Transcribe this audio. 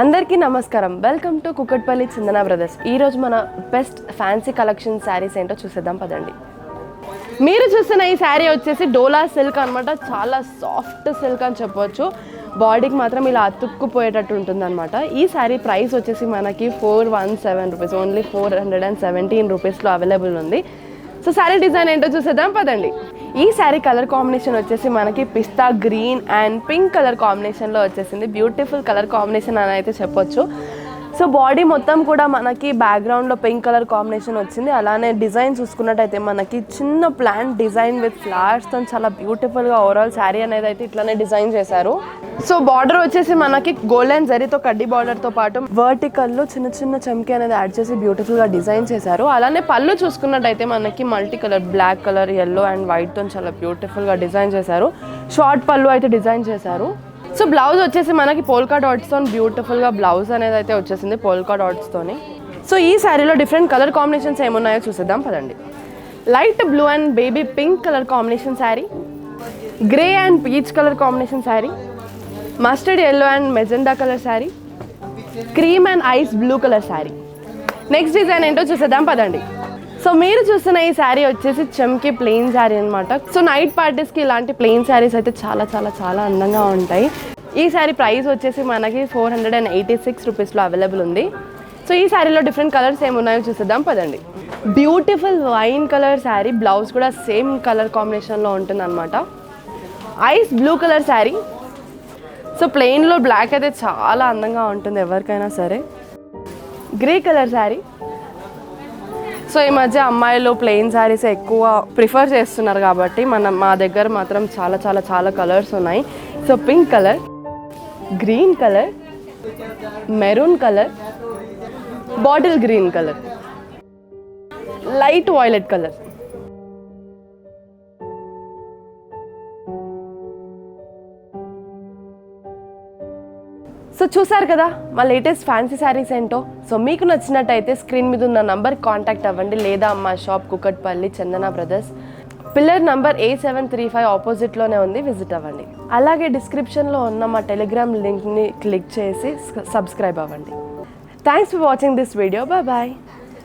అందరికీ నమస్కారం. Welcome to Kukatpally Chandana brothers. ఈరోజు మన బెస్ట్ ఫ్యాన్సీ కలెక్షన్ శారీస్ ఏంటో చూసేద్దాం పదండి. మీరు చూస్తున్న ఈ శారీ వచ్చేసి డోలా సిల్క్ అనమాట. చాలా సాఫ్ట్ సిల్క్ అని చెప్పొచ్చు. బాడీకి మాత్రం ఇలా అతుక్కుపోయేటట్టు ఉంటుందన్నమాట. ఈ శారీ ప్రైస్ వచ్చేసి మనకి 417 రూపీస్, ఓన్లీ 417 రూపీస్లో అవైలబుల్ ఉంది. సో శారీ డిజైన్ ఏంటో చూసేద్దాం పదండి. ఈ శారీ కలర్ కాంబినేషన్ వచ్చేసి మనకి పిస్తా గ్రీన్ అండ్ పింక్ కలర్ కాంబినేషన్లో వచ్చేసింది. బ్యూటిఫుల్ కలర్ కాంబినేషన్ అని అయితే చెప్పొచ్చు. సో బాడీ మొత్తం కూడా మనకి బ్యాక్గ్రౌండ్లో పింక్ కలర్ కాంబినేషన్ వచ్చింది. అలానే డిజైన్ చూసుకున్నట్టయితే మనకి చిన్న ప్లాంట్ డిజైన్ విత్ ఫ్లవర్స్తో చాలా బ్యూటిఫుల్గా ఓవరాల్ శారీ అనేది అయితే ఇట్లానే డిజైన్ చేశారు. సో బార్డర్ వచ్చేసి మనకి గోల్డెన్ జరీతో కడ్డీ బార్డర్తో పాటు వర్టికల్లో చిన్న చిన్న చమ్కీ అనేది యాడ్ చేసి బ్యూటిఫుల్గా డిజైన్ చేశారు. అలానే పళ్ళు చూసుకున్నట్టయితే మనకి multi colour black colour yellow and వైట్తో చాలా బ్యూటిఫుల్గా డిజైన్ చేశారు. షార్ట్ పళ్ళు అయితే డిజైన్ చేశారు. సో బ్లౌజ్ వచ్చేసి మనకి పోల్కా డాట్స్తో బ్యూటిఫుల్గా బ్లౌజ్ అనేది అయితే వచ్చేసింది పోల్కా డాట్స్తోని. సో ఈ శారీలో డిఫరెంట్ కలర్ కాంబినేషన్స్ ఏమున్నాయో చూసేద్దాం పదండి. Light blue and baby pink colour combination sari, grey and peach colour combination sari, mustard yellow and magenta colour sari, cream and ice blue colour sari. Next design ఏంటో చూసేద్దాం పదండి. సో మీరు చూస్తున్న ఈ శారీ వచ్చేసి చమ్కీ ప్లెయిన్ శారీ అనమాట. సో నైట్ పార్టీస్కి ఇలాంటి ప్లెయిన్ శారీస్ అయితే చాలా చాలా చాలా అందంగా ఉంటాయి. ఈ శారీ ప్రైస్ వచ్చేసి మనకి 486 రూపీస్లో అవైలబుల్ ఉంది. సో ఈ శారీలో డిఫరెంట్ కలర్స్ ఏమున్నాయో చూసేద్దాం పదండి. Beautiful wine colour sari, blouse కూడా సేమ్ కలర్ కాంబినేషన్లో ఉంటుంది అనమాట. Ice blue colour sari. So ప్లెయిన్లో బ్లాక్ అయితే చాలా అందంగా ఉంటుంది ఎవరికైనా సరే. Grey colour sari. సో ఈ మధ్య అమ్మాయిలు ప్లెయిన్ శారీస్ ఎక్కువ ప్రిఫర్ చేస్తున్నారు కాబట్టి మా దగ్గర మాత్రం చాలా చాలా చాలా కలర్స్ ఉన్నాయి. So pink colour, green colour, maroon colour, bottle green colour, light violet colour. So చూసారు కదా మా లేటెస్ట్ ఫ్యాన్సీ శారీస్ ఏంటో. సో మీకు నచ్చినట్టయితే స్క్రీన్ మీద ఉన్న నంబర్ కాంటాక్ట్ అవ్వండి, లేదా మా షాప్ కుకట్పల్లి చందన బ్రదర్స్, పిల్లర్ నంబర్ A735 ఆపోజిట్లోనే ఉంది, విజిట్ అవ్వండి. అలాగే డిస్క్రిప్షన్లో ఉన్న మా టెలిగ్రామ్ లింక్ని క్లిక్ చేసి సబ్స్క్రైబ్ అవ్వండి. Thanks for watching this video. Bye.